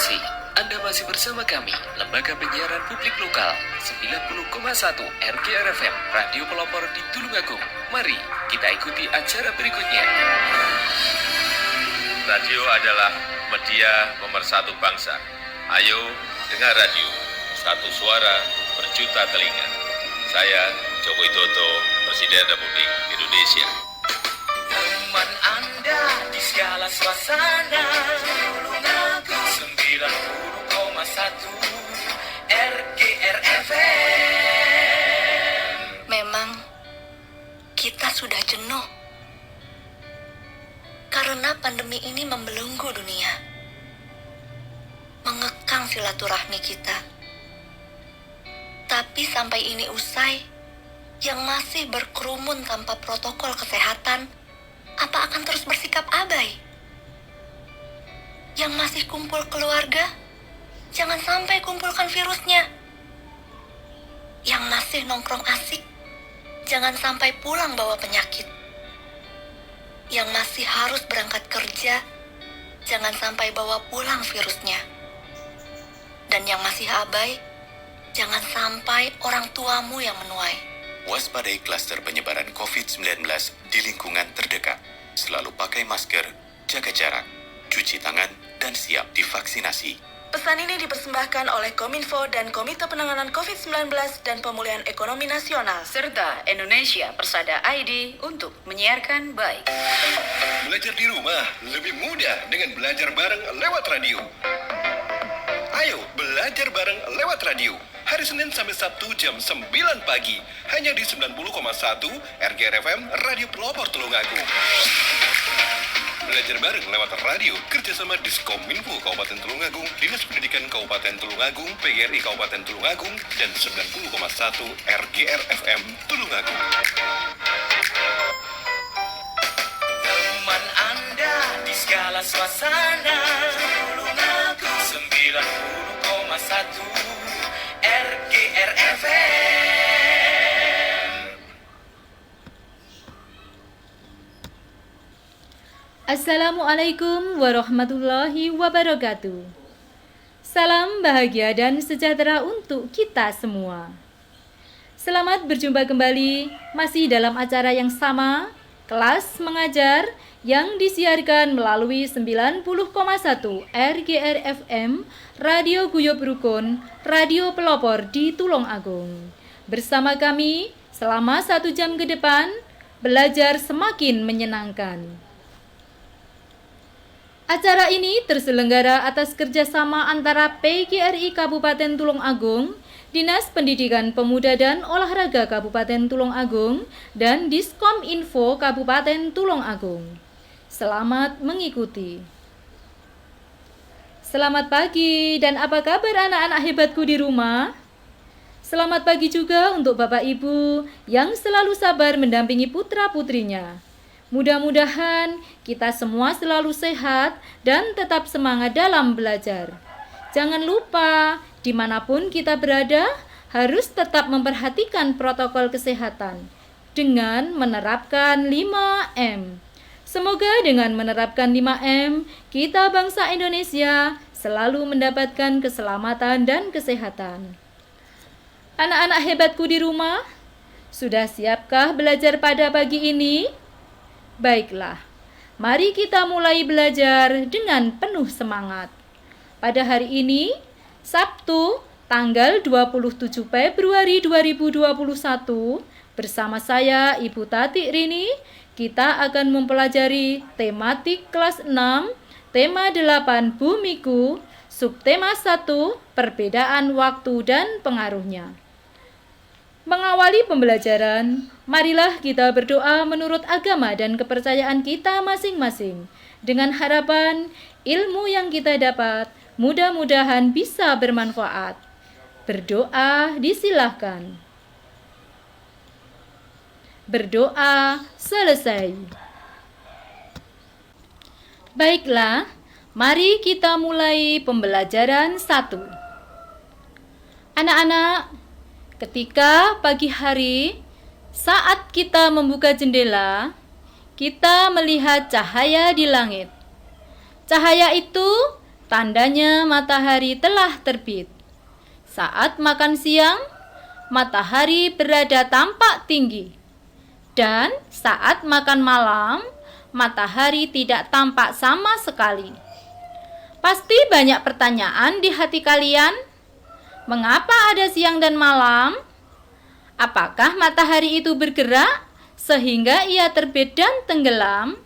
kasih. Anda masih bersama kami, Lembaga Penyiaran Publik Lokal 90,1 RGR FM, Radio Pelopor di Tulungagung. Mari kita ikuti acara berikutnya. Radio adalah media pemersatu bangsa. Ayo dengar radio, satu suara berjuta telinga. Saya Joko Widodo, Presiden Republik Indonesia. Teman Anda di segala suasana, Tulungagung 90,1 RGR FM. Memang kita sudah jenuh karena pandemi ini membelenggu dunia, mengekang silaturahmi kita. Tapi sampai ini usai, yang masih berkerumun tanpa protokol kesehatan, apa akan terus bersikap abai? Yang masih kumpul keluarga, jangan sampai kumpulkan virusnya. Yang masih nongkrong asik, jangan sampai pulang bawa penyakit. Yang masih harus berangkat kerja, jangan sampai bawa pulang virusnya. Dan yang masih abai, jangan sampai orang tuamu yang menuai. Waspadai klaster penyebaran COVID-19 di lingkungan terdekat. Selalu pakai masker, jaga jarak, cuci tangan, dan siap divaksinasi. Pesan ini dipersembahkan oleh Kominfo dan Komite Penanganan COVID-19 dan Pemulihan Ekonomi Nasional, serta Indonesia Persada ID untuk menyiarkan baik. Belajar di rumah lebih mudah dengan belajar bareng lewat radio. Ayo belajar bareng lewat radio. Hari Senin sampai Sabtu jam 9 pagi. Hanya di 90,1 RGR FM Radio Pelopor Tulungagung. Belajar bareng lewat radio kerjasama Diskominfo Kabupaten Tulungagung, Dinas Pendidikan Kabupaten Tulungagung, PGRI Kabupaten Tulungagung, dan 90,1 RGR FM Tulungagung. Teman Anda di segala suasana, Tulungagung 90,1 RGR FM. Assalamualaikum warahmatullahi wabarakatuh. Salam bahagia dan sejahtera untuk kita semua. Selamat berjumpa kembali masih dalam acara yang sama, Kelas Mengajar, yang disiarkan melalui 90,1 RGR FM Radio Guyub Rukun, Radio Pelopor di Tulungagung. Bersama kami selama 1 jam ke depan, belajar semakin menyenangkan. Acara ini terselenggara atas kerjasama antara PGRI Kabupaten Tulungagung, Dinas Pendidikan Pemuda dan Olahraga Kabupaten Tulungagung, dan Diskominfo Kabupaten Tulungagung. Selamat mengikuti. Selamat pagi, dan apa kabar anak-anak hebatku di rumah? Selamat pagi juga untuk Bapak Ibu yang selalu sabar mendampingi putra-putrinya. Mudah-mudahan kita semua selalu sehat dan tetap semangat dalam belajar. Jangan lupa, dimanapun kita berada, harus tetap memperhatikan protokol kesehatan dengan menerapkan 5M. Semoga dengan menerapkan 5M, kita bangsa Indonesia selalu mendapatkan keselamatan dan kesehatan. Anak-anak hebatku di rumah, sudah siapkah belajar pada pagi ini? Baiklah, mari kita mulai belajar dengan penuh semangat. Pada hari ini, Sabtu, tanggal 27 Februari 2021, bersama saya, Ibu Tati Rini, kita akan mempelajari tematik kelas 6, tema 8 Bumiku, subtema 1, perbedaan waktu dan pengaruhnya. Mengawali pembelajaran, marilah kita berdoa menurut agama dan kepercayaan kita masing-masing. Dengan harapan ilmu yang kita dapat mudah-mudahan bisa bermanfaat. Berdoa disilahkan. Berdoa selesai. Baiklah, mari kita mulai pembelajaran 1. Anak-anak, ketika pagi hari, saat kita membuka jendela, kita melihat cahaya di langit. Cahaya itu tandanya matahari telah terbit. Saat makan siang, matahari berada tampak tinggi. Dan saat makan malam, matahari tidak tampak sama sekali. Pasti banyak pertanyaan di hati kalian. Mengapa ada siang dan malam? Apakah matahari itu bergerak sehingga ia terbit dan tenggelam?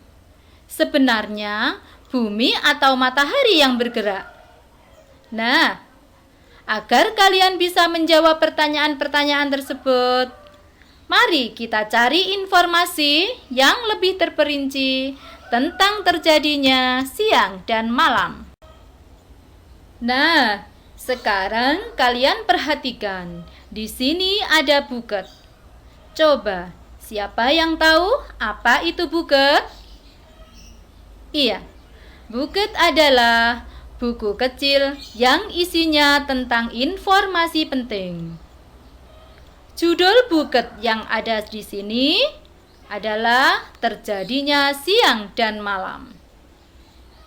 Sebenarnya bumi atau matahari yang bergerak? Nah, agar kalian bisa menjawab pertanyaan-pertanyaan tersebut, mari kita cari informasi yang lebih terperinci tentang terjadinya siang dan malam. Nah, sekarang kalian perhatikan, di sini ada buket. Coba, siapa yang tahu apa itu buket? Iya, buket adalah buku kecil yang isinya tentang informasi penting. Judul buket yang ada di sini adalah terjadinya siang dan malam.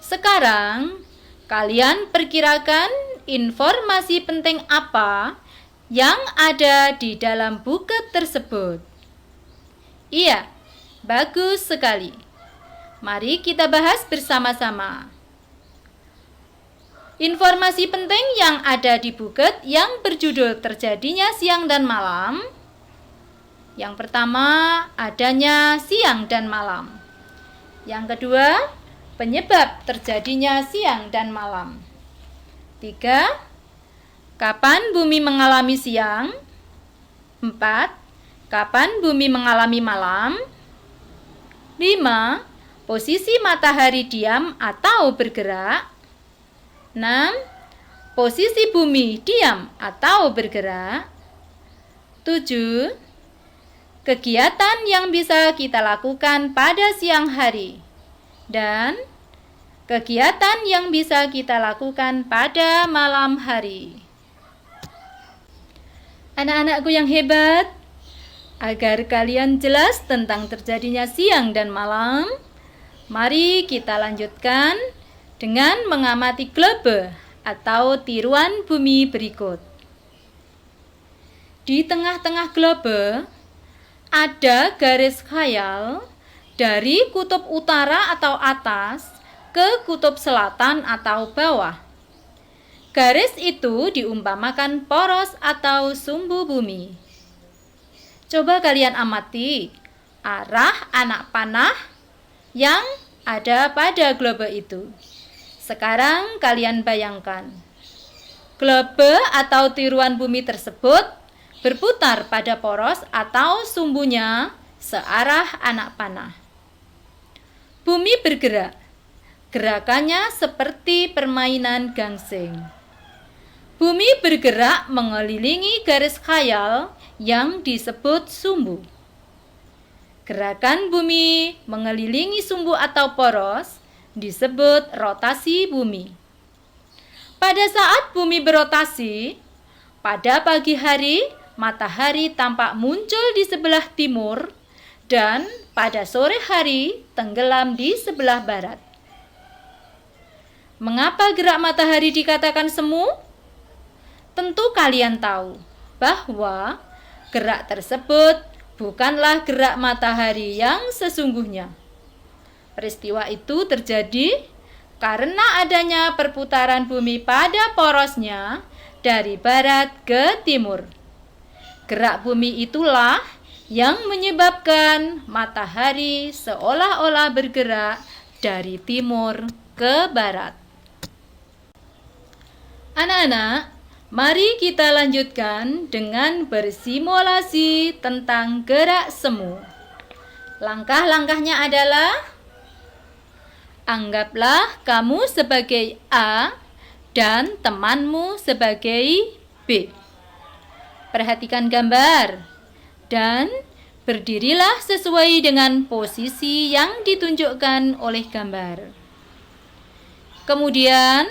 Sekarang, kalian perkirakan informasi penting apa yang ada di dalam buket tersebut? Iya, bagus sekali. Mari kita bahas bersama-sama. Informasi penting yang ada di buket yang berjudul terjadinya siang dan malam. Yang pertama, adanya siang dan malam. Yang kedua, penyebab terjadinya siang dan malam. 3. Kapan bumi mengalami siang? 4. Kapan bumi mengalami malam? 5. Posisi matahari diam atau bergerak? 6. Posisi bumi diam atau bergerak? 7. Kegiatan yang bisa kita lakukan pada siang hari. Dan kegiatan yang bisa kita lakukan pada malam hari. Anak-anakku yang hebat, agar kalian jelas tentang terjadinya siang dan malam, mari kita lanjutkan dengan mengamati globe atau tiruan bumi berikut. Di tengah-tengah globe ada garis khayal dari kutub utara atau atas ke kutub selatan atau bawah. Garis itu diumpamakan poros atau sumbu bumi. Coba kalian amati arah anak panah yang ada pada globe itu. Sekarang kalian bayangkan, globe atau tiruan bumi tersebut berputar pada poros atau sumbunya searah anak panah. Bumi bergerak. Gerakannya seperti permainan gangsing. Bumi bergerak mengelilingi garis khayal yang disebut sumbu. Gerakan bumi mengelilingi sumbu atau poros disebut rotasi bumi. Pada saat bumi berotasi, pada pagi hari matahari tampak muncul di sebelah timur dan pada sore hari tenggelam di sebelah barat. Mengapa gerak matahari dikatakan semu? Tentu kalian tahu bahwa gerak tersebut bukanlah gerak matahari yang sesungguhnya. Peristiwa itu terjadi karena adanya perputaran bumi pada porosnya dari barat ke timur. Gerak bumi itulah yang menyebabkan matahari seolah-olah bergerak dari timur ke barat. Anak-anak, mari kita lanjutkan dengan bersimulasi tentang gerak semu. Langkah-langkahnya adalah: anggaplah kamu sebagai A dan temanmu sebagai B. Perhatikan gambar dan berdirilah sesuai dengan posisi yang ditunjukkan oleh gambar. Kemudian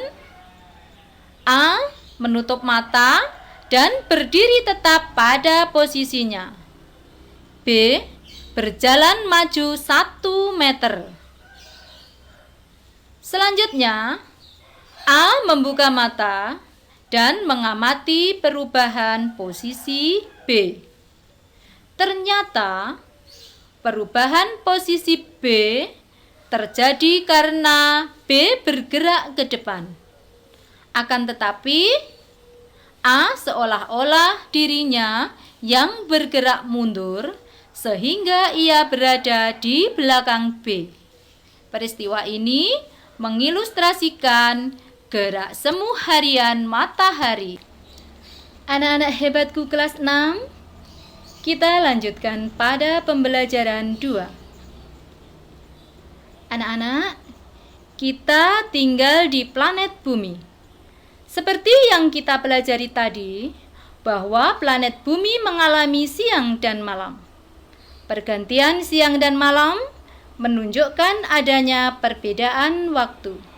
A menutup mata dan berdiri tetap pada posisinya. B berjalan maju 1 meter. Selanjutnya, A membuka mata dan mengamati perubahan posisi B. Ternyata perubahan posisi B terjadi karena B bergerak ke depan. Akan tetapi A seolah-olah dirinya yang bergerak mundur sehingga ia berada di belakang B. Peristiwa ini mengilustrasikan gerak semu harian matahari. Anak-anak hebatku kelas 6, kita lanjutkan pada pembelajaran 2. Anak-anak, kita tinggal di planet Bumi. Seperti yang kita pelajari tadi, bahwa planet Bumi mengalami siang dan malam. Pergantian siang dan malam menunjukkan adanya perbedaan waktu.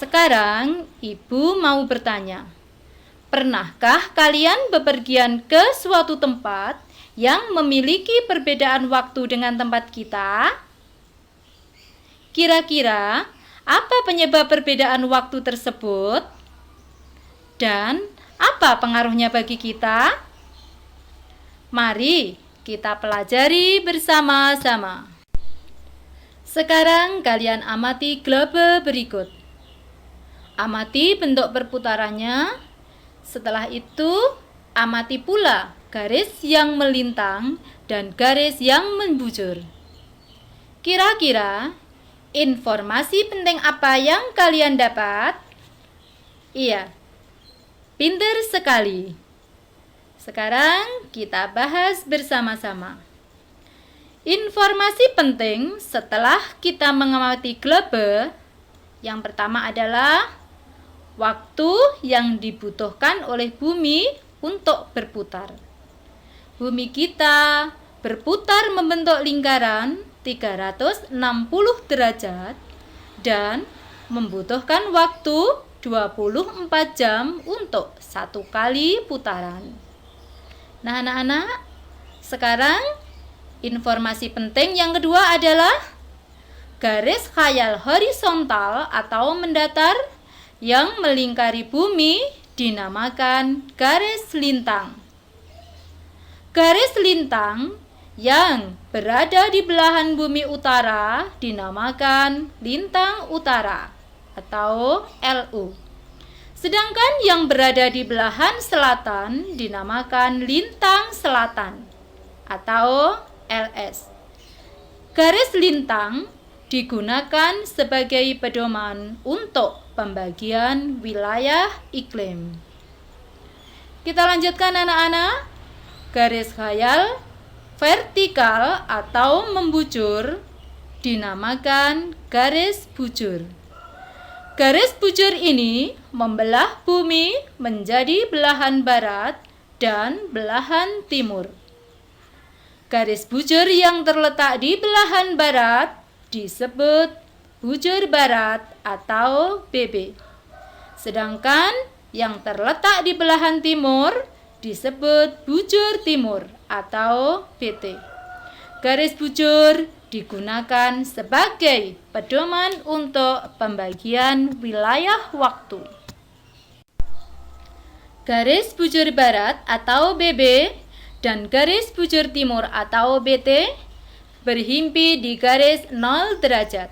Sekarang, Ibu mau bertanya, pernahkah kalian bepergian ke suatu tempat yang memiliki perbedaan waktu dengan tempat kita? Kira-kira, apa penyebab perbedaan waktu tersebut? Dan apa pengaruhnya bagi kita? Mari kita pelajari bersama-sama. Sekarang kalian amati globe berikut. Amati bentuk perputarannya. Setelah itu, amati pula garis yang melintang dan garis yang membujur. Kira-kira, informasi penting apa yang kalian dapat? Iya, pintar sekali. Sekarang kita bahas bersama-sama. Informasi penting setelah kita mengamati globe, yang pertama adalah waktu yang dibutuhkan oleh bumi untuk berputar. Bumi kita berputar membentuk lingkaran 360 derajat dan membutuhkan waktu 24 jam untuk satu kali putaran. Nah, anak-anak, sekarang informasi penting yang kedua adalah garis khayal horizontal atau mendatar yang melingkari bumi dinamakan garis lintang. Garis lintang yang berada di belahan bumi utara dinamakan lintang utara atau LU. Sedangkan yang berada di belahan selatan dinamakan lintang selatan atau LS. Garis lintang digunakan sebagai pedoman untuk pembagian wilayah iklim. Kita lanjutkan anak-anak. Garis khayal vertikal atau membujur dinamakan garis bujur. Garis bujur ini membelah bumi menjadi belahan barat dan belahan timur. Garis bujur yang terletak di belahan barat disebut bujur barat atau BB. Sedangkan yang terletak di belahan timur disebut bujur timur atau BT. Garis bujur digunakan sebagai pedoman untuk pembagian wilayah waktu. Garis bujur barat atau BB dan garis bujur timur atau BT berhimpi di garis 0 derajat.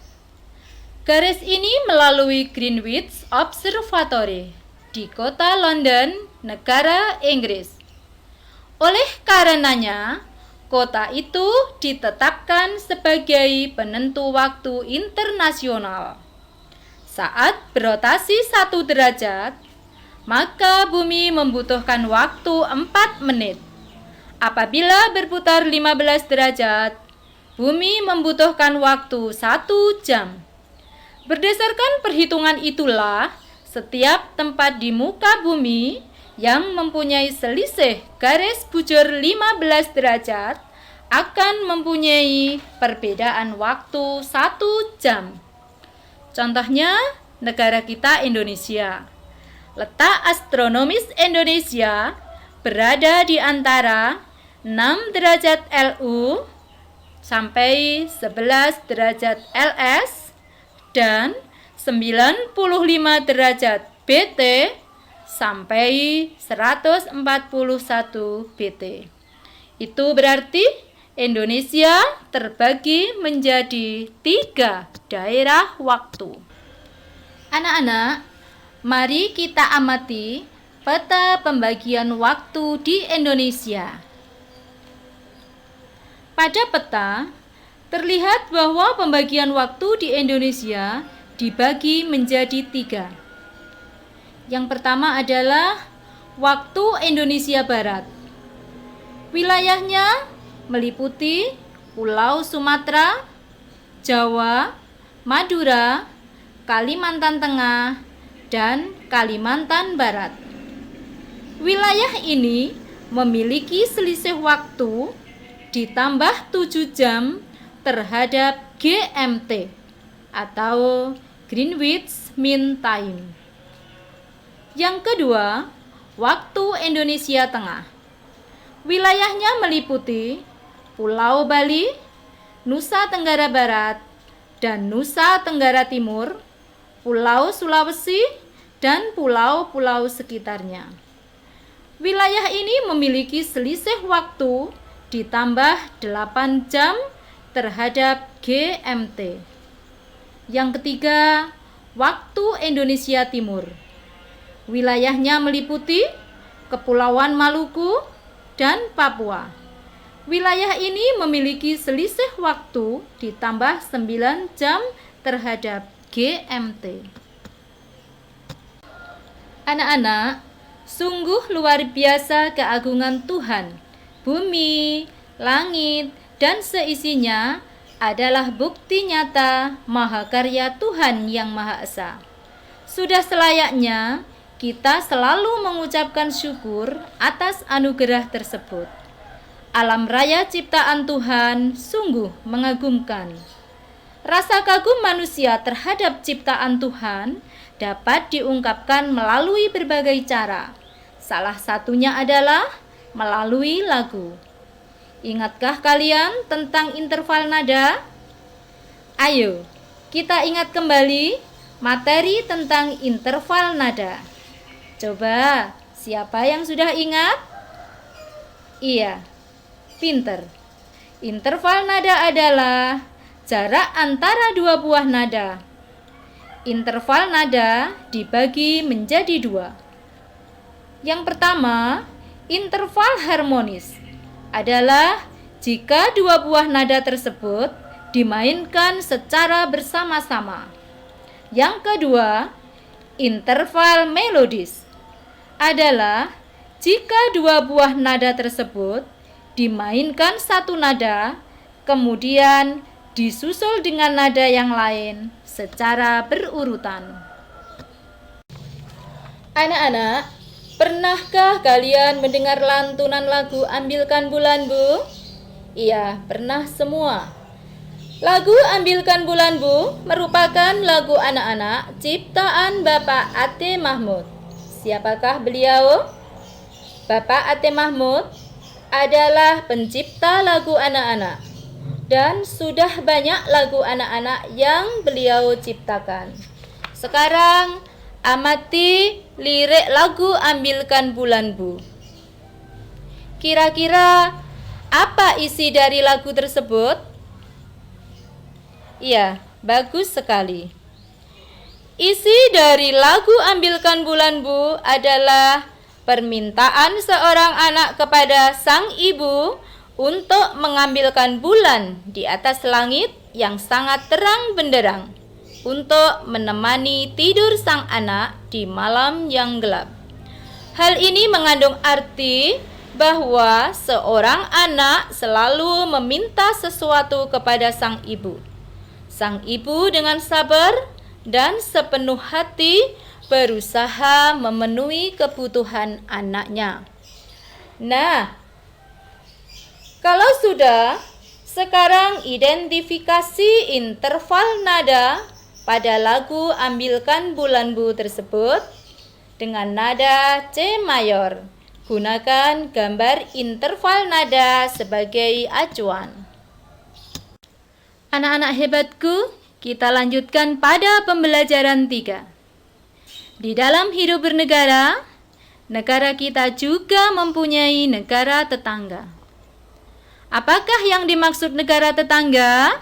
Garis ini melalui Greenwich Observatory di kota London, negara Inggris. Oleh karenanya, kota itu ditetapkan sebagai penentu waktu internasional. Saat berotasi 1 derajat, maka bumi membutuhkan waktu 4 menit. Apabila berputar 15 derajat, bumi membutuhkan waktu 1 jam. Berdasarkan perhitungan itulah, setiap tempat di muka bumi yang mempunyai selisih garis bujur 15 derajat akan mempunyai perbedaan waktu 1 jam. Contohnya, negara kita Indonesia. Letak astronomis Indonesia berada di antara 6 derajat LU sampai 11 derajat LS dan 95 derajat BT sampai 141 BT. Itu berarti Indonesia terbagi menjadi 3 daerah waktu. Anak-anak, mari kita amati peta pembagian waktu di Indonesia. Pada peta, terlihat bahwa pembagian waktu di Indonesia dibagi menjadi 3. Yang pertama adalah waktu Indonesia Barat. Wilayahnya meliputi Pulau Sumatera, Jawa, Madura, Kalimantan Tengah, dan Kalimantan Barat. Wilayah ini memiliki selisih waktu ditambah 7 jam terhadap GMT atau Greenwich Mean Time. Yang kedua, waktu Indonesia Tengah. Wilayahnya meliputi Pulau Bali, Nusa Tenggara Barat, dan Nusa Tenggara Timur, Pulau Sulawesi, dan pulau-pulau sekitarnya. Wilayah ini memiliki selisih waktu ditambah 8 jam terhadap GMT. Yang ketiga, waktu Indonesia Timur. Wilayahnya meliputi Kepulauan Maluku dan Papua. Wilayah ini memiliki selisih waktu ditambah 9 jam terhadap GMT. Anak-anak, sungguh luar biasa keagungan Tuhan. Bumi, langit, dan seisinya adalah bukti nyata mahakarya Tuhan yang Maha Esa. Sudah selayaknya kita selalu mengucapkan syukur atas anugerah tersebut. Alam raya ciptaan Tuhan sungguh mengagumkan. Rasa kagum manusia terhadap ciptaan Tuhan dapat diungkapkan melalui berbagai cara. Salah satunya adalah melalui lagu. Ingatkah kalian tentang interval nada? Ayo, kita ingat kembali materi tentang interval nada. Coba, siapa yang sudah ingat? Iya, pinter. Interval nada adalah jarak antara 2 buah nada. Interval nada dibagi menjadi 2. Yang pertama, interval harmonis adalah jika 2 buah nada tersebut dimainkan secara bersama-sama. Yang kedua, interval melodis adalah jika 2 buah nada tersebut dimainkan satu nada, kemudian disusul dengan nada yang lain secara berurutan. Anak-anak, pernahkah kalian mendengar lantunan lagu Ambilkan Bulan Bu? Iya, pernah semua. Lagu Ambilkan Bulan Bu merupakan lagu anak-anak ciptaan Bapak Ate Mahmud. Siapakah beliau? Bapak Ate Mahmud adalah pencipta lagu anak-anak, dan sudah banyak lagu anak-anak yang beliau ciptakan. Sekarang amati lirik lagu Ambilkan Bulan Bu. Kira-kira apa isi dari lagu tersebut? Iya, bagus sekali. Isi dari lagu Ambilkan Bulan Bu adalah permintaan seorang anak kepada sang ibu untuk mengambilkan bulan di atas langit yang sangat terang benderang untuk menemani tidur sang anak di malam yang gelap. Hal ini mengandung arti bahwa seorang anak selalu meminta sesuatu kepada sang ibu. Sang ibu dengan sabar dan sepenuh hati berusaha memenuhi kebutuhan anaknya. Nah, kalau sudah, sekarang identifikasi interval nada pada lagu Ambilkan Bulan Bu tersebut dengan nada C mayor. Gunakan gambar interval nada sebagai acuan. Anak-anak hebatku, kita lanjutkan pada pembelajaran 3. Di dalam hidup bernegara, negara kita juga mempunyai negara tetangga. Apakah yang dimaksud negara tetangga?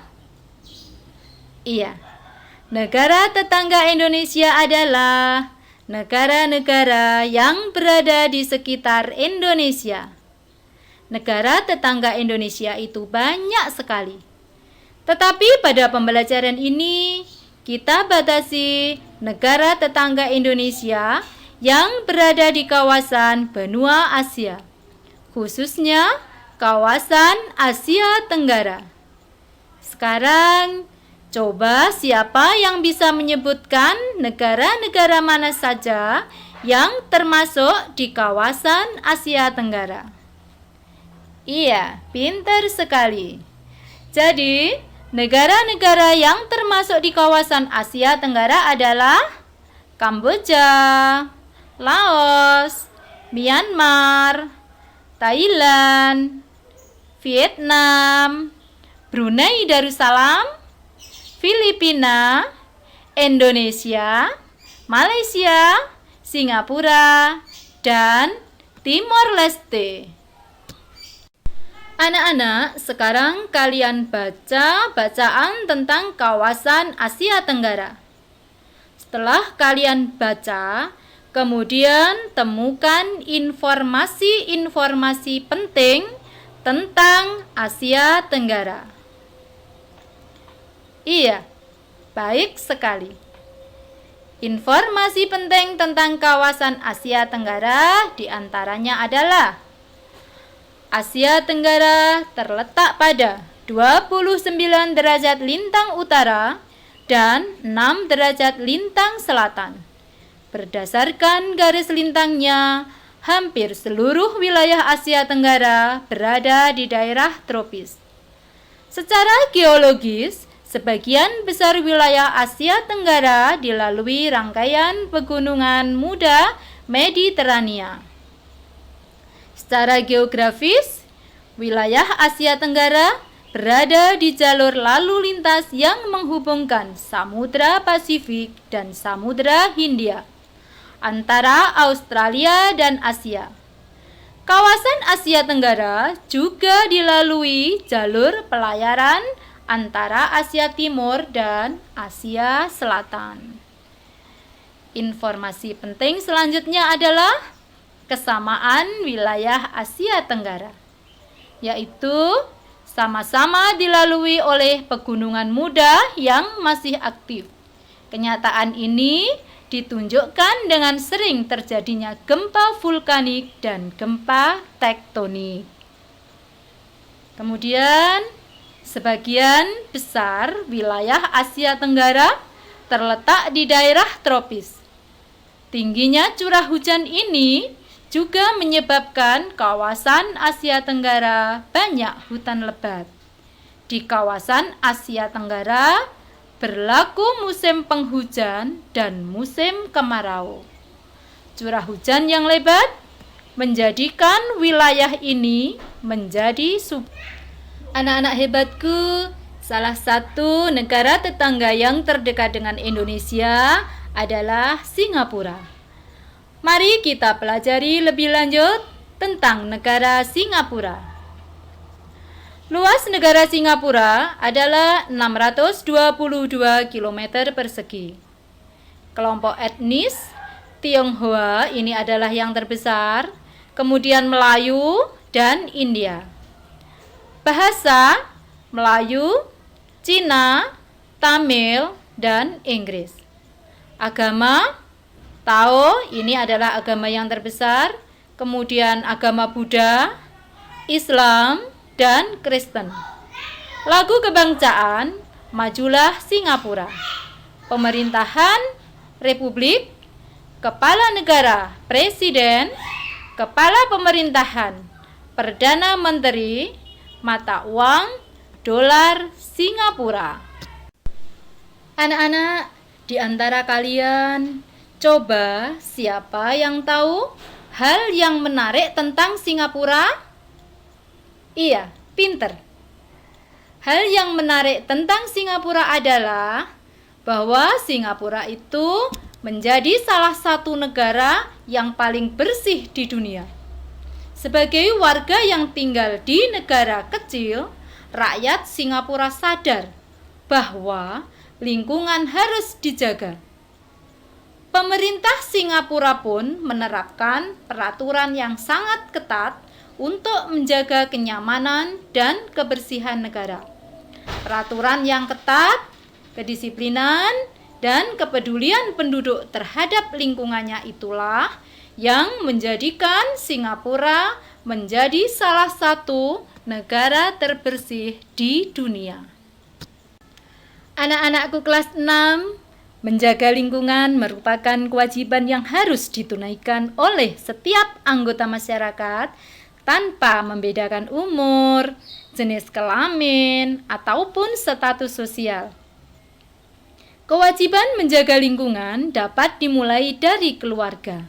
Iya, negara tetangga Indonesia adalah negara-negara yang berada di sekitar Indonesia. Negara tetangga Indonesia itu banyak sekali. Tetapi pada pembelajaran ini, kita batasi negara tetangga Indonesia yang berada di kawasan benua Asia, khususnya kawasan Asia Tenggara. Sekarang, coba siapa yang bisa menyebutkan negara-negara mana saja yang termasuk di kawasan Asia Tenggara? Iya, pintar sekali. Jadi, negara-negara yang termasuk di kawasan Asia Tenggara adalah Kamboja, Laos, Myanmar, Thailand, Vietnam, Brunei Darussalam, Filipina, Indonesia, Malaysia, Singapura, dan Timor Leste. Anak-anak, sekarang kalian baca bacaan tentang kawasan Asia Tenggara. Setelah kalian baca, kemudian temukan informasi-informasi penting tentang Asia Tenggara. Iya, baik sekali. Informasi penting tentang kawasan Asia Tenggara diantaranya adalah Asia Tenggara terletak pada 29 derajat lintang utara dan 6 derajat lintang selatan. Berdasarkan garis lintangnya, hampir seluruh wilayah Asia Tenggara berada di daerah tropis. Secara geologis, sebagian besar wilayah Asia Tenggara dilalui rangkaian pegunungan muda Mediterania. Secara geografis, wilayah Asia Tenggara berada di jalur lalu lintas yang menghubungkan Samudra Pasifik dan Samudra Hindia antara Australia dan Asia. Kawasan Asia Tenggara juga dilalui jalur pelayaran antara Asia Timur dan Asia Selatan. Informasi penting selanjutnya adalah kesamaan wilayah Asia Tenggara, yaitu sama-sama dilalui oleh pegunungan muda yang masih aktif. Kenyataan ini ditunjukkan dengan sering terjadinya gempa vulkanik dan gempa tektonik. Kemudian, sebagian besar wilayah Asia Tenggara terletak di daerah tropis. Tingginya curah hujan ini juga menyebabkan kawasan Asia Tenggara banyak hutan lebat. Di kawasan Asia Tenggara berlaku musim penghujan dan musim kemarau. Curah hujan yang lebat menjadikan wilayah ini menjadi Anak-anak hebatku, salah satu negara tetangga yang terdekat dengan Indonesia adalah Singapura. Mari kita pelajari lebih lanjut tentang negara Singapura. Luas negara Singapura adalah 622 km persegi. Kelompok etnis Tionghoa ini adalah yang terbesar, kemudian Melayu dan India. Bahasa Melayu, Cina, Tamil, dan Inggris. Agama Tao ini adalah agama yang terbesar, kemudian agama Buddha, Islam, dan Kristen. Lagu kebangsaan, Majulah Singapura. Pemerintahan, Republik, Kepala Negara, Presiden, Kepala Pemerintahan, Perdana Menteri, mata uang, dolar Singapura. Anak-anak, di antara kalian, coba siapa yang tahu hal yang menarik tentang Singapura? Iya, pinter. Hal yang menarik tentang Singapura adalah bahwa Singapura itu menjadi salah satu negara yang paling bersih di dunia. Sebagai warga yang tinggal di negara kecil, rakyat Singapura sadar bahwa lingkungan harus dijaga. Pemerintah Singapura pun menerapkan peraturan yang sangat ketat untuk menjaga kenyamanan dan kebersihan negara. Peraturan yang ketat, kedisiplinan, dan kepedulian penduduk terhadap lingkungannya itulah yang menjadikan Singapura menjadi salah satu negara terbersih di dunia. Anak-anakku kelas 6, menjaga lingkungan merupakan kewajiban yang harus ditunaikan oleh setiap anggota masyarakat tanpa membedakan umur, jenis kelamin, ataupun status sosial. Kewajiban menjaga lingkungan dapat dimulai dari keluarga.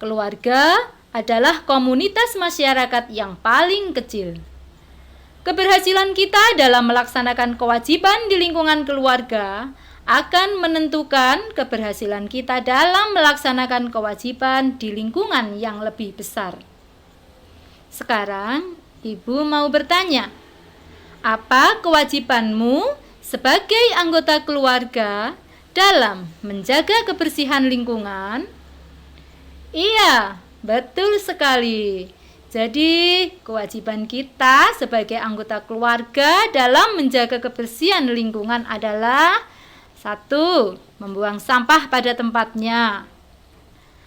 Keluarga adalah komunitas masyarakat yang paling kecil. Keberhasilan kita dalam melaksanakan kewajiban di lingkungan keluarga akan menentukan keberhasilan kita dalam melaksanakan kewajiban di lingkungan yang lebih besar. Sekarang, Ibu mau bertanya, apa kewajibanmu sebagai anggota keluarga dalam menjaga kebersihan lingkungan? Iya, betul sekali. Jadi, kewajiban kita sebagai anggota keluarga dalam menjaga kebersihan lingkungan adalah 1. Membuang sampah pada tempatnya.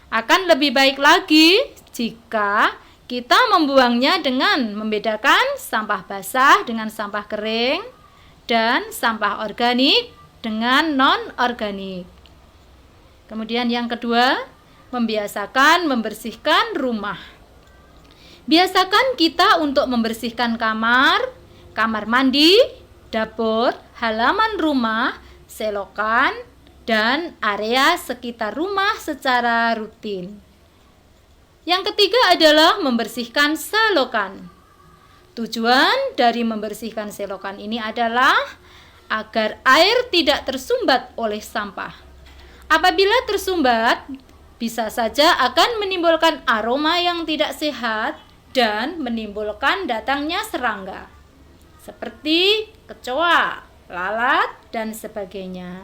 Akan lebih baik lagi jika kita membuangnya dengan membedakan sampah basah dengan sampah kering dan sampah organik dengan non-organik. Kemudian yang kedua, membiasakan membersihkan rumah. Biasakan kita untuk membersihkan kamar, kamar mandi, dapur, halaman rumah, selokan, dan area sekitar rumah secara rutin. Yang ketiga adalah membersihkan selokan. Tujuan dari membersihkan selokan ini adalah agar air tidak tersumbat oleh sampah. Apabila tersumbat, bisa saja akan menimbulkan aroma yang tidak sehat dan menimbulkan datangnya serangga, seperti kecoa, lalat, dan sebagainya.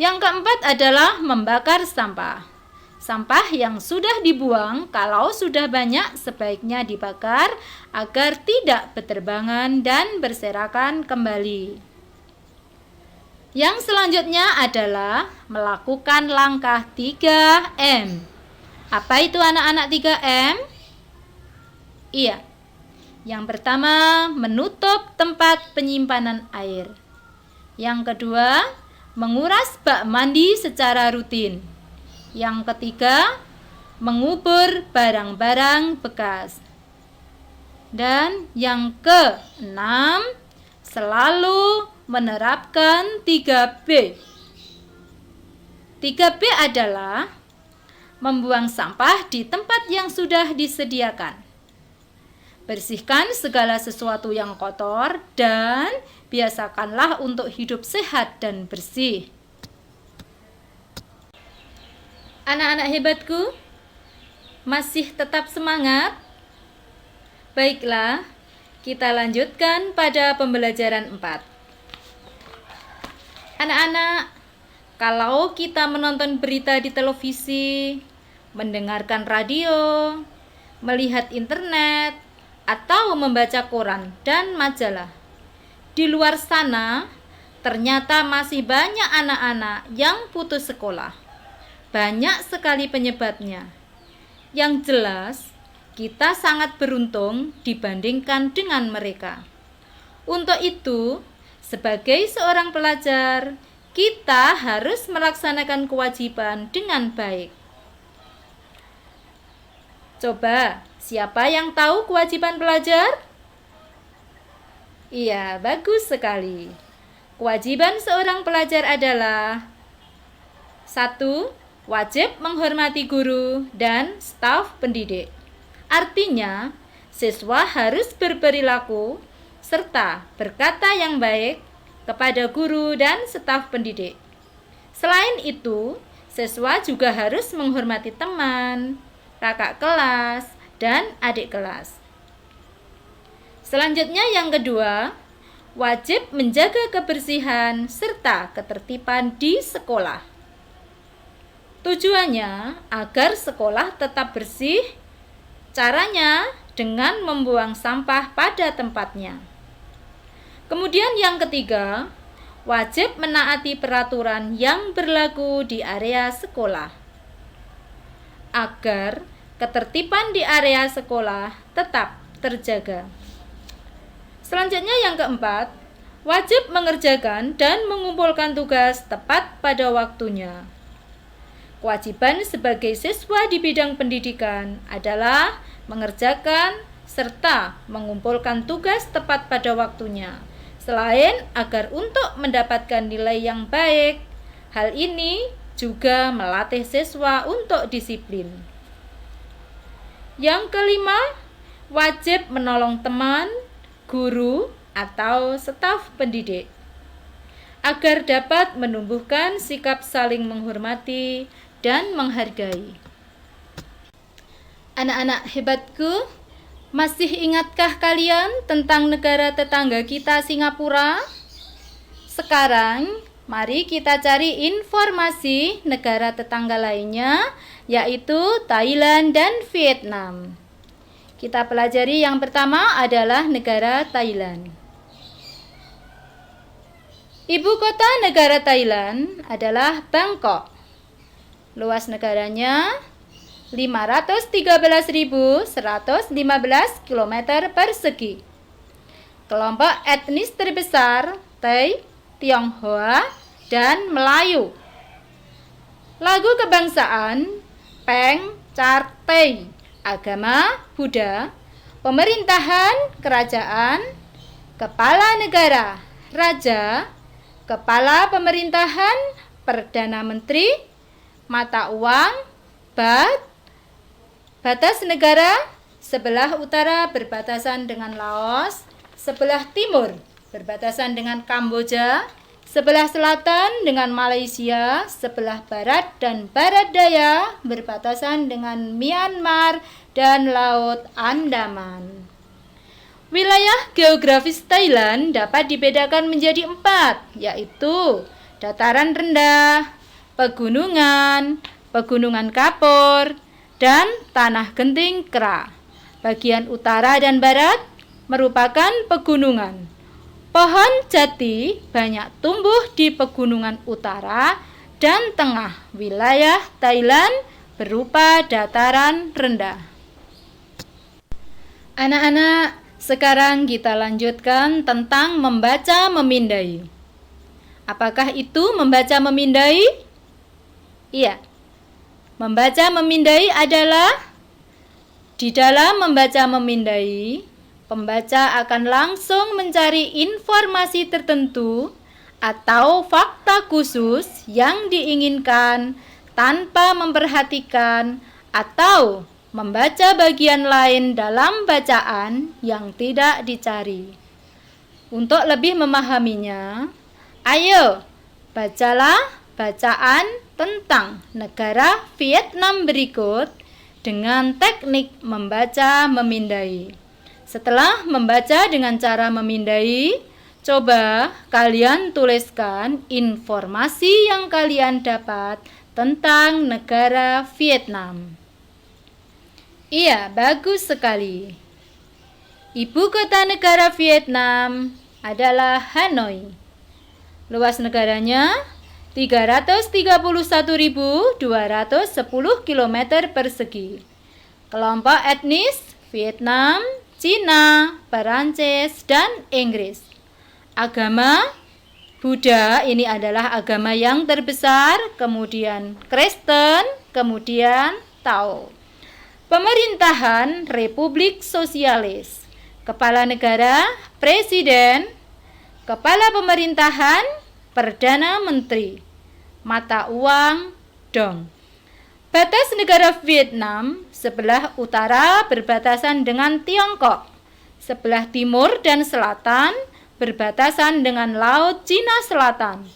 Yang keempat adalah membakar sampah. Sampah yang sudah dibuang kalau sudah banyak sebaiknya dibakar agar tidak berterbangan dan berserakan kembali. Yang selanjutnya adalah melakukan langkah 3M. Apa itu anak-anak 3M? Iya. Yang pertama, menutup tempat penyimpanan air. Yang kedua, menguras bak mandi secara rutin. Yang ketiga, mengubur barang-barang bekas. Dan yang keenam, selalu menerapkan 3B. 3B adalah membuang sampah di tempat yang sudah disediakan. Bersihkan segala sesuatu yang kotor dan biasakanlah untuk hidup sehat dan bersih. Anak-anak hebatku, masih tetap semangat? Baiklah, kita lanjutkan pada pembelajaran 4. Anak-anak, kalau kita menonton berita di televisi, mendengarkan radio, melihat internet, atau membaca koran dan majalah, di luar sana ternyata masih banyak anak-anak yang putus sekolah. Banyak sekali penyebabnya. Yang jelas, kita sangat beruntung dibandingkan dengan mereka. Untuk itu, sebagai seorang pelajar, kita harus melaksanakan kewajiban dengan baik. Coba, siapa yang tahu kewajiban pelajar? Iya, bagus sekali. Kewajiban seorang pelajar adalah 1. Wajib menghormati guru dan staf pendidik. Artinya, siswa harus berperilaku serta berkata yang baik kepada guru dan staf pendidik. Selain itu, siswa juga harus menghormati teman, kakak kelas, dan adik kelas. Selanjutnya yang kedua, wajib menjaga kebersihan serta ketertiban di sekolah. Tujuannya agar sekolah tetap bersih, caranya dengan membuang sampah pada tempatnya. Kemudian yang ketiga, wajib menaati peraturan yang berlaku di area sekolah agar ketertiban di area sekolah tetap terjaga. Selanjutnya yang keempat, wajib mengerjakan dan mengumpulkan tugas tepat pada waktunya. Kewajiban sebagai siswa di bidang pendidikan adalah mengerjakan serta mengumpulkan tugas tepat pada waktunya. Selain agar untuk mendapatkan nilai yang baik, hal ini juga melatih siswa untuk disiplin. Yang kelima, wajib menolong teman, guru, atau staf pendidik agar dapat menumbuhkan sikap saling menghormati dan menghargai. Anak-anak hebatku, masih ingatkah kalian tentang negara tetangga kita Singapura? Sekarang, mari kita cari informasi negara tetangga lainnya, yaitu Thailand dan Vietnam. Kita pelajari yang pertama adalah negara Thailand. Ibu kota negara Thailand adalah Bangkok. Luas negaranya 513.115 km persegi. Kelompok etnis terbesar Thai, Tionghoa, dan Melayu. Lagu kebangsaan Peng Char Thai, agama Buddha, pemerintahan kerajaan, kepala negara, raja, kepala pemerintahan, perdana menteri, mata uang, baht. Batas negara, sebelah utara berbatasan dengan Laos, sebelah timur berbatasan dengan Kamboja, sebelah selatan dengan Malaysia, sebelah barat dan barat daya berbatasan dengan Myanmar dan Laut Andaman. Wilayah geografis Thailand dapat dibedakan menjadi 4, yaitu dataran rendah, pegunungan, pegunungan kapur, dan tanah genting kera. Bagian utara dan barat merupakan pegunungan. Pohon jati banyak tumbuh di pegunungan utara dan tengah wilayah Thailand berupa dataran rendah. Anak-anak, sekarang kita lanjutkan tentang membaca memindai. Apakah itu membaca memindai? Iya. Membaca memindai adalah di dalam membaca memindai, pembaca akan langsung mencari informasi tertentu atau fakta khusus yang diinginkan tanpa memperhatikan atau membaca bagian lain dalam bacaan yang tidak dicari. Untuk lebih memahaminya, ayo bacalah bacaan tentang negara Vietnam berikut dengan teknik membaca memindai. Setelah membaca dengan cara memindai, coba kalian tuliskan informasi yang kalian dapat tentang negara Vietnam. Iya, bagus sekali. Ibu kota negara Vietnam adalah Hanoi. Luas negaranya 331.210 km persegi. Kelompok etnis Vietnam, Cina, Perancis, dan Inggris. Agama Buddha, ini adalah agama yang terbesar, kemudian Kristen, kemudian Tao. Pemerintahan Republik Sosialis. Kepala negara, presiden. Kepala pemerintahan, Perdana Menteri. Mata uang, dong. Batas negara Vietnam sebelah utara berbatasan dengan Tiongkok, Sebelah timur dan selatan berbatasan dengan Laut Cina Selatan.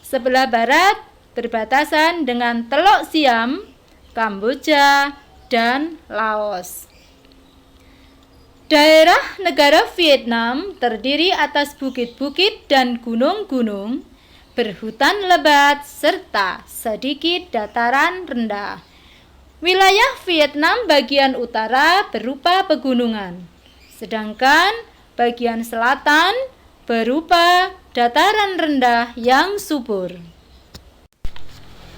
Sebelah barat berbatasan dengan Teluk Siam, Kamboja, dan Laos. Daerah negara Vietnam terdiri atas bukit-bukit dan gunung-gunung, berhutan lebat, serta sedikit dataran rendah. Wilayah Vietnam bagian utara berupa pegunungan, sedangkan bagian selatan berupa dataran rendah yang subur.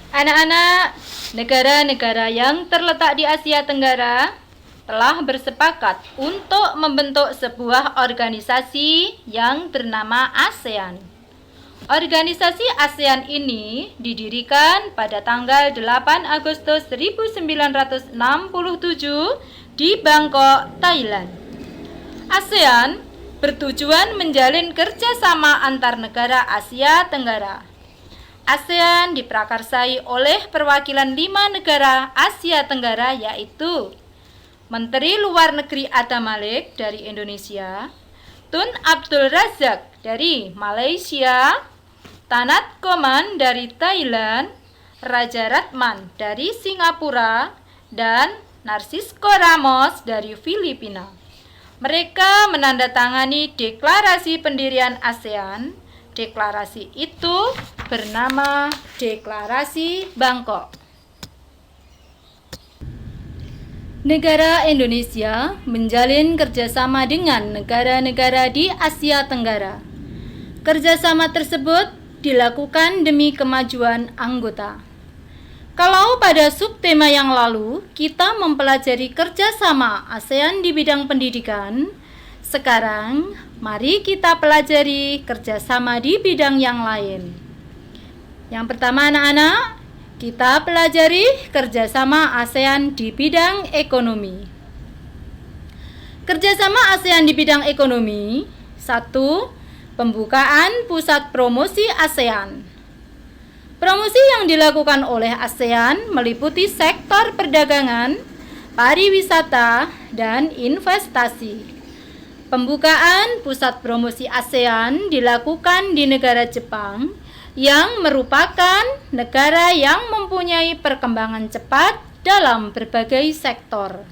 Anak-anak, negara-negara yang terletak di Asia Tenggara telah bersepakat untuk membentuk sebuah organisasi yang bernama ASEAN. Organisasi ASEAN ini didirikan pada tanggal 8 Agustus 1967 di Bangkok, Thailand. ASEAN bertujuan menjalin kerjasama antar negara Asia Tenggara. ASEAN diprakarsai oleh perwakilan 5 negara Asia Tenggara, yaitu Menteri Luar Negeri Adam Malik dari Indonesia, Tun Abdul Razak dari Malaysia, Tanat Koman dari Thailand, Raja Ratman dari Singapura, dan Narcisco Ramos dari Filipina. Mereka menandatangani deklarasi pendirian ASEAN. Deklarasi itu bernama Deklarasi Bangkok. Negara Indonesia menjalin kerjasama dengan negara-negara di Asia Tenggara. Kerjasama tersebut dilakukan demi kemajuan anggota. Kalau pada subtema yang lalu kita mempelajari kerjasama ASEAN di bidang pendidikan, sekarang mari kita pelajari kerjasama di bidang yang lain. Yang pertama, anak-anak, kita pelajari kerjasama ASEAN di bidang ekonomi. Kerjasama ASEAN di bidang ekonomi. 1. Pembukaan pusat promosi ASEAN. Promosi yang dilakukan oleh ASEAN meliputi sektor perdagangan, pariwisata, dan investasi. Pembukaan pusat promosi ASEAN dilakukan di negara Jepang, yang merupakan negara yang mempunyai perkembangan cepat dalam berbagai sektor.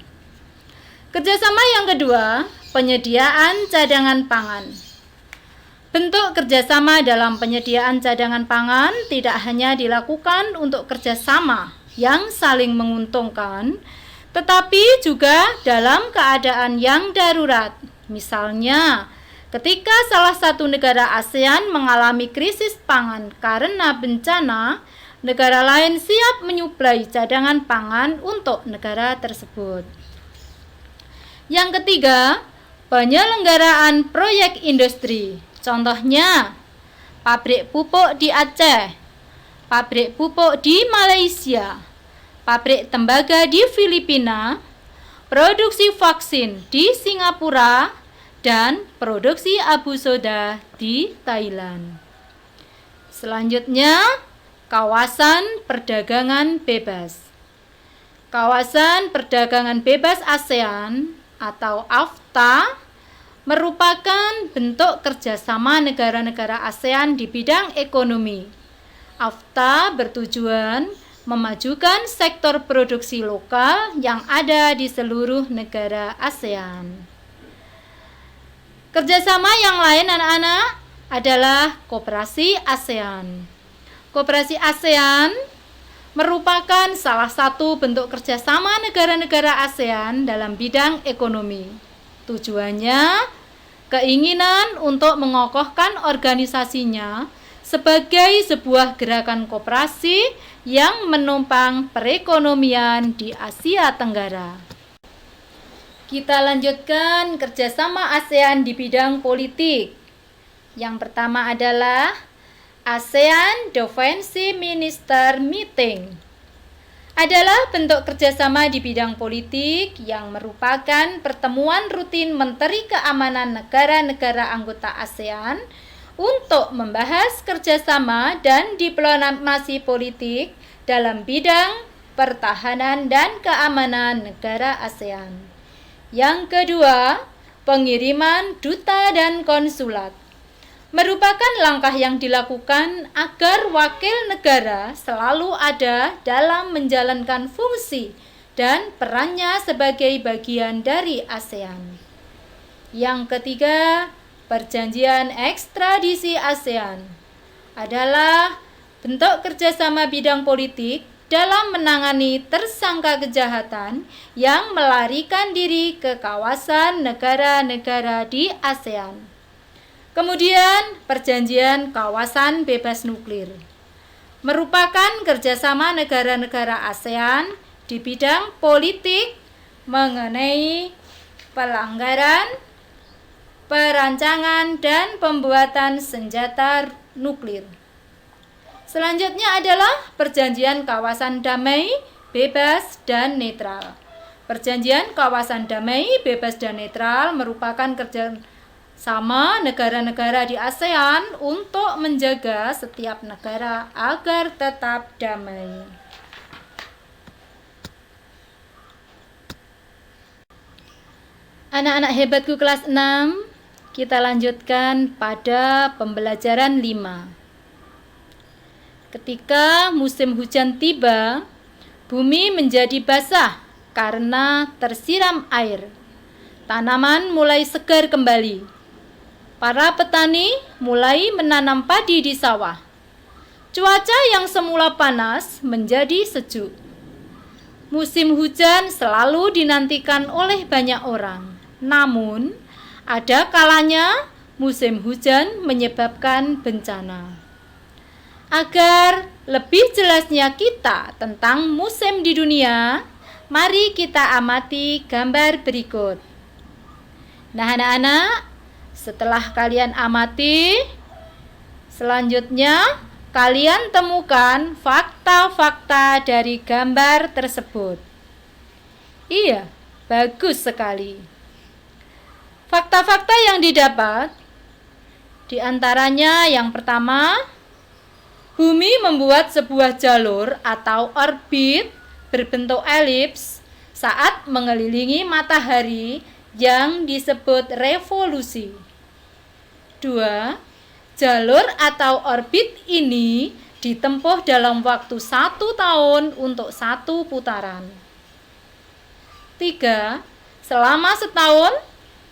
Kerjasama yang kedua, penyediaan cadangan pangan. Bentuk kerjasama dalam penyediaan cadangan pangan tidak hanya dilakukan untuk kerjasama yang saling menguntungkan, tetapi juga dalam keadaan yang darurat. Misalnya, ketika salah satu negara ASEAN mengalami krisis pangan karena bencana, negara lain siap menyuplai cadangan pangan untuk negara tersebut. Yang ketiga, penyelenggaraan proyek industri. Contohnya, pabrik pupuk di Aceh, pabrik pupuk di Malaysia, pabrik tembaga di Filipina, produksi vaksin di Singapura, dan produksi abu soda di Thailand. Selanjutnya, kawasan perdagangan bebas. Kawasan perdagangan bebas ASEAN atau AFTA merupakan bentuk kerjasama negara-negara ASEAN di bidang ekonomi. AFTA bertujuan memajukan sektor produksi lokal yang ada di seluruh negara ASEAN. Kerjasama yang lain, anak-anak, adalah Koperasi ASEAN. Koperasi ASEAN merupakan salah satu bentuk kerjasama negara-negara ASEAN dalam bidang ekonomi. Tujuannya, keinginan untuk mengokohkan organisasinya sebagai sebuah gerakan koperasi yang menopang perekonomian di Asia Tenggara. Kita lanjutkan kerjasama ASEAN di bidang politik. Yang pertama adalah ASEAN Defense Minister Meeting. Adalah bentuk kerjasama di bidang politik yang merupakan pertemuan rutin Menteri Keamanan negara-negara anggota ASEAN untuk membahas kerjasama dan diplomasi politik dalam bidang pertahanan dan keamanan negara ASEAN. Yang kedua, pengiriman duta dan konsulat. Merupakan langkah yang dilakukan agar wakil negara selalu ada dalam menjalankan fungsi dan perannya sebagai bagian dari ASEAN. Yang ketiga, perjanjian ekstradisi ASEAN adalah bentuk kerjasama bidang politik dalam menangani tersangka kejahatan yang melarikan diri ke kawasan negara-negara di ASEAN. Kemudian, perjanjian kawasan bebas nuklir merupakan kerjasama negara-negara ASEAN di bidang politik mengenai pelanggaran, perancangan, dan pembuatan senjata nuklir. Selanjutnya adalah perjanjian kawasan damai, bebas, dan netral. Perjanjian kawasan damai, bebas, dan netral merupakan kerjasama negara-negara di ASEAN untuk menjaga setiap negara agar tetap damai. Anak-anak hebatku kelas 6, kita lanjutkan pada pembelajaran 5. Ketika musim hujan tiba, bumi menjadi basah karena tersiram air. Tanaman mulai segar kembali. Para petani mulai menanam padi di sawah. Cuaca yang semula panas menjadi sejuk. Musim hujan selalu dinantikan oleh banyak orang. Namun, ada kalanya musim hujan menyebabkan bencana. Agar lebih jelasnya kita tentang musim di dunia, mari kita amati gambar berikut. Nah, anak-anak, setelah kalian amati, selanjutnya kalian temukan fakta-fakta dari gambar tersebut. Iya, bagus sekali. Fakta-fakta yang didapat, di antaranya yang pertama, bumi membuat sebuah jalur atau orbit berbentuk elips saat mengelilingi matahari yang disebut revolusi. 2. Jalur atau orbit ini ditempuh dalam waktu 1 tahun untuk 1 putaran. 3. Selama setahun,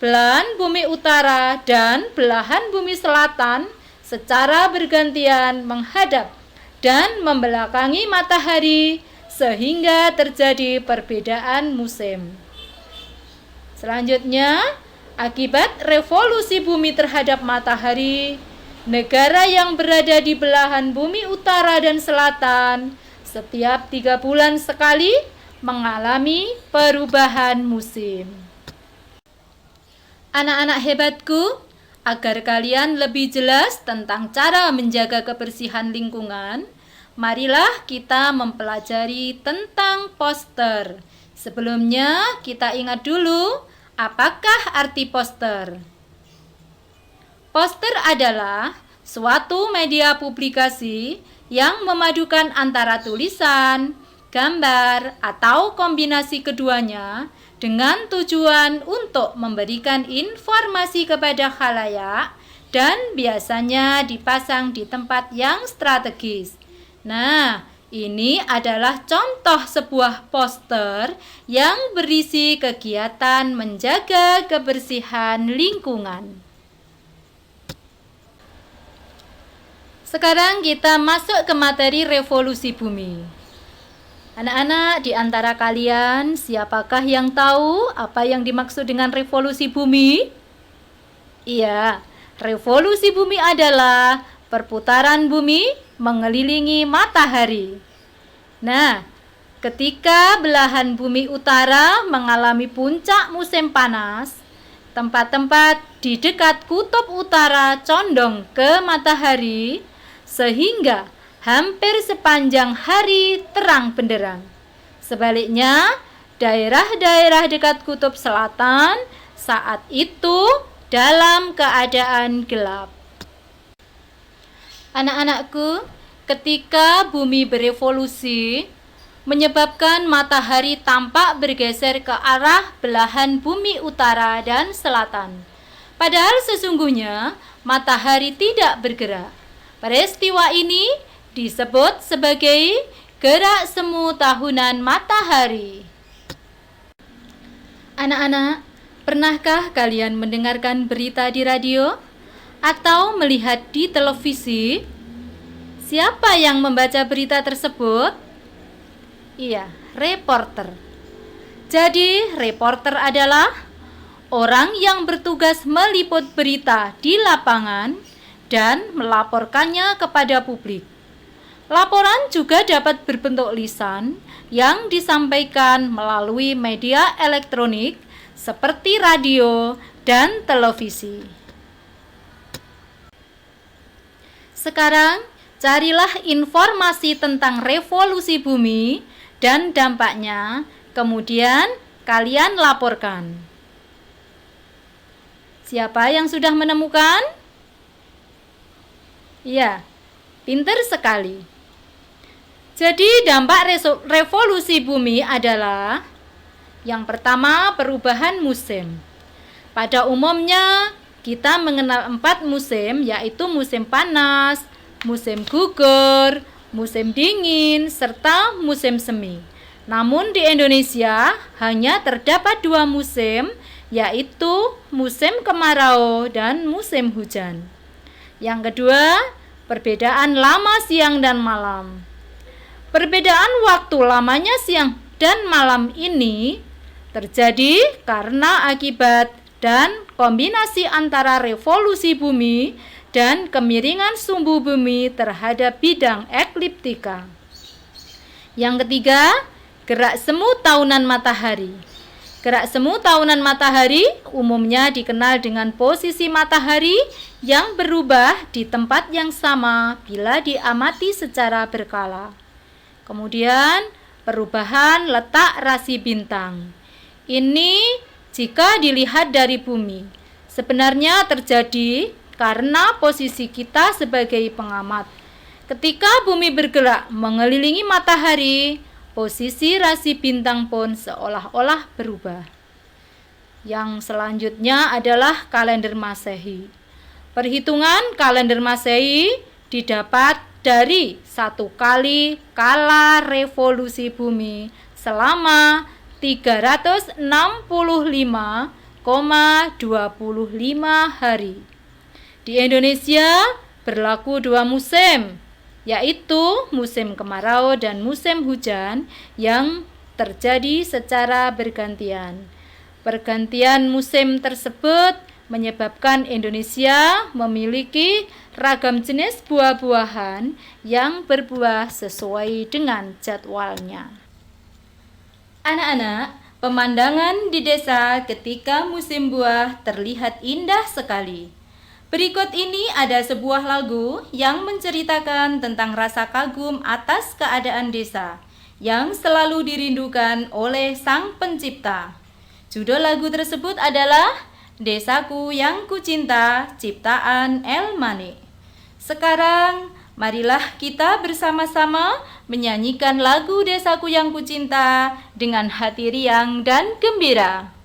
belahan bumi utara dan belahan bumi selatan secara bergantian menghadap dan membelakangi matahari sehingga terjadi perbedaan musim. Selanjutnya, akibat revolusi bumi terhadap matahari, negara yang berada di belahan bumi utara dan selatan setiap 3 bulan sekali mengalami perubahan musim. Anak-anak hebatku, agar kalian lebih jelas tentang cara menjaga kebersihan lingkungan, marilah kita mempelajari tentang poster. Sebelumnya, kita ingat dulu apakah arti poster. Poster adalah suatu media publikasi yang memadukan antara tulisan, gambar, atau kombinasi keduanya dengan tujuan untuk memberikan informasi kepada khalayak dan biasanya dipasang di tempat yang strategis. Nah, ini adalah contoh sebuah poster yang berisi kegiatan menjaga kebersihan lingkungan. Sekarang kita masuk ke materi revolusi bumi. Anak-anak, di antara kalian, siapakah yang tahu apa yang dimaksud dengan revolusi bumi? Iya, revolusi bumi adalah perputaran bumi mengelilingi matahari. Nah, ketika belahan bumi utara mengalami puncak musim panas, tempat-tempat di dekat kutub utara condong ke matahari, sehingga hampir sepanjang hari terang benderang. Sebaliknya, daerah-daerah dekat kutub selatan saat itu dalam keadaan gelap. Anak-anakku, ketika bumi berevolusi, menyebabkan matahari tampak bergeser ke arah belahan bumi utara dan selatan. Padahal sesungguhnya matahari tidak bergerak. Peristiwa ini disebut sebagai gerak semu tahunan matahari. Anak-anak, pernahkah kalian mendengarkan berita di radio atau melihat di televisi? Siapa yang membaca berita tersebut? Iya, reporter. Jadi, reporter adalah orang yang bertugas meliput berita di lapangan dan melaporkannya kepada publik. Laporan juga dapat berbentuk lisan yang disampaikan melalui media elektronik seperti radio dan televisi. Sekarang, carilah informasi tentang revolusi bumi dan dampaknya, kemudian kalian laporkan. Siapa yang sudah menemukan? Ya, pintar sekali. Jadi dampak revolusi bumi adalah yang pertama, perubahan musim. Pada umumnya kita mengenal 4 musim, yaitu musim panas, musim gugur, musim dingin, serta musim semi. Namun di Indonesia hanya terdapat 2 musim, yaitu musim kemarau dan musim hujan. Yang kedua, perbedaan lama siang dan malam. Perbedaan waktu lamanya siang dan malam ini terjadi karena akibat dan kombinasi antara revolusi bumi dan kemiringan sumbu bumi terhadap bidang ekliptika. Yang ketiga, gerak semu tahunan matahari. Gerak semu tahunan matahari umumnya dikenal dengan posisi matahari yang berubah di tempat yang sama bila diamati secara berkala. Kemudian, perubahan letak rasi bintang. Ini jika dilihat dari bumi, sebenarnya terjadi karena posisi kita sebagai pengamat. Ketika bumi bergerak mengelilingi matahari, posisi rasi bintang pun seolah-olah berubah. Yang selanjutnya adalah kalender Masehi. Perhitungan kalender Masehi didapat dari 1 kali kala revolusi bumi selama 365,25 hari. Di Indonesia berlaku 2 musim, yaitu musim kemarau dan musim hujan yang terjadi secara bergantian. Pergantian musim tersebut menyebabkan Indonesia memiliki ragam jenis buah-buahan yang berbuah sesuai dengan jadwalnya. Anak-anak, pemandangan di desa ketika musim buah terlihat indah sekali. Berikut ini ada sebuah lagu yang menceritakan tentang rasa kagum atas keadaan desa yang selalu dirindukan oleh Sang Pencipta. Judul lagu tersebut adalah Desaku yang Kucinta, ciptaan El Mane. Sekarang, marilah kita bersama-sama menyanyikan lagu Desaku yang Kucinta dengan hati riang dan gembira.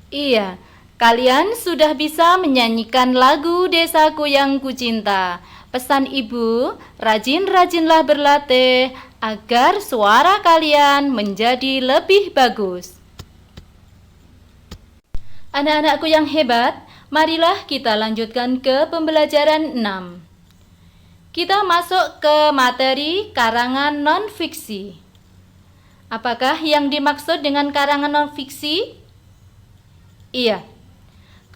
Iya, kalian sudah bisa menyanyikan lagu Desaku yang Kucinta. Pesan ibu, rajin-rajinlah berlatih agar suara kalian menjadi lebih bagus. Anak-anakku yang hebat, marilah kita lanjutkan ke pembelajaran 6. Kita masuk ke materi karangan non-fiksi. Apakah yang dimaksud dengan karangan non-fiksi? Iya,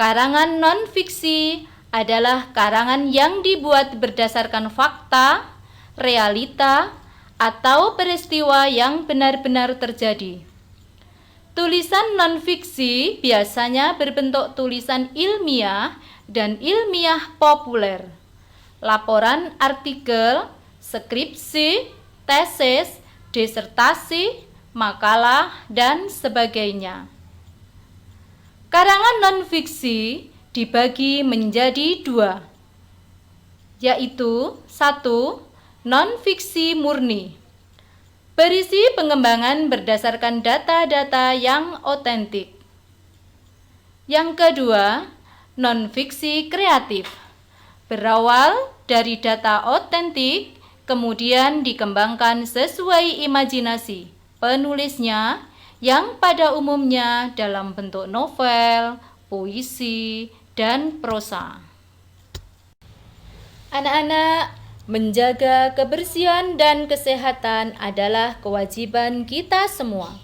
karangan non-fiksi adalah karangan yang dibuat berdasarkan fakta, realita, atau peristiwa yang benar-benar terjadi. Tulisan non-fiksi biasanya berbentuk tulisan ilmiah dan ilmiah populer, laporan artikel, skripsi, tesis, disertasi, makalah, dan sebagainya. Karangan non-fiksi dibagi menjadi 2, yaitu 1. Non-fiksi murni, berisi pengembangan berdasarkan data-data yang otentik. Yang kedua, non-fiksi kreatif, berawal dari data otentik, kemudian dikembangkan sesuai imajinasi penulisnya yang pada umumnya dalam bentuk novel, puisi, dan prosa. Anak-anak, menjaga kebersihan dan kesehatan adalah kewajiban kita semua.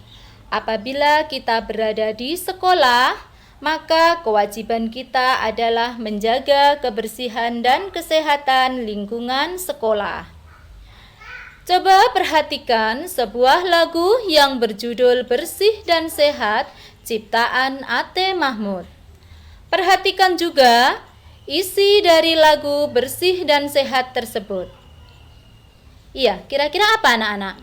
Apabila kita berada di sekolah, maka kewajiban kita adalah menjaga kebersihan dan kesehatan lingkungan sekolah. Coba perhatikan sebuah lagu yang berjudul Bersih dan Sehat, ciptaan A.T. Mahmud. Perhatikan juga isi dari lagu Bersih dan Sehat tersebut. Iya, kira-kira apa anak-anak?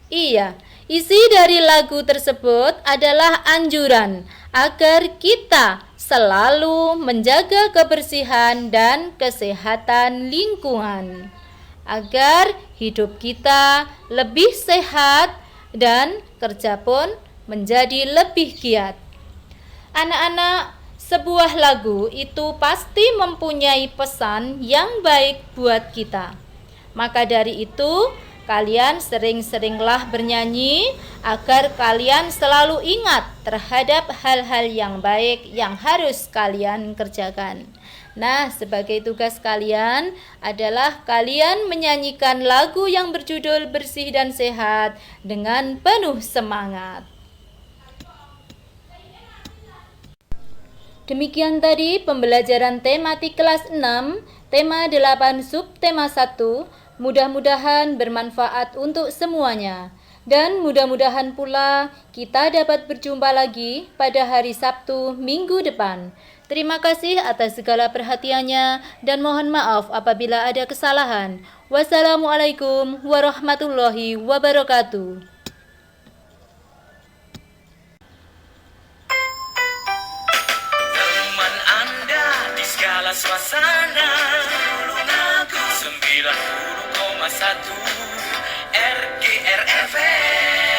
Iya, isi dari lagu tersebut adalah anjuran agar kita selalu menjaga kebersihan dan kesehatan lingkungan, agar hidup kita lebih sehat dan kerja pun menjadi lebih giat. Anak-anak, sebuah lagu itu pasti mempunyai pesan yang baik buat kita. Maka dari itu, kalian sering-seringlah bernyanyi agar kalian selalu ingat terhadap hal-hal yang baik yang harus kalian kerjakan. Nah, sebagai tugas kalian adalah kalian menyanyikan lagu yang berjudul Bersih dan Sehat dengan penuh semangat. Demikian tadi pembelajaran tematik kelas 6, tema 8 subtema 1. Mudah-mudahan bermanfaat untuk semuanya. Dan mudah-mudahan pula kita dapat berjumpa lagi pada hari Sabtu minggu depan. Terima kasih atas segala perhatiannya dan mohon maaf apabila ada kesalahan. Wassalamualaikum warahmatullahi wabarakatuh. Teman Anda di segala suasana, tulung aku 90,1 RGR FM.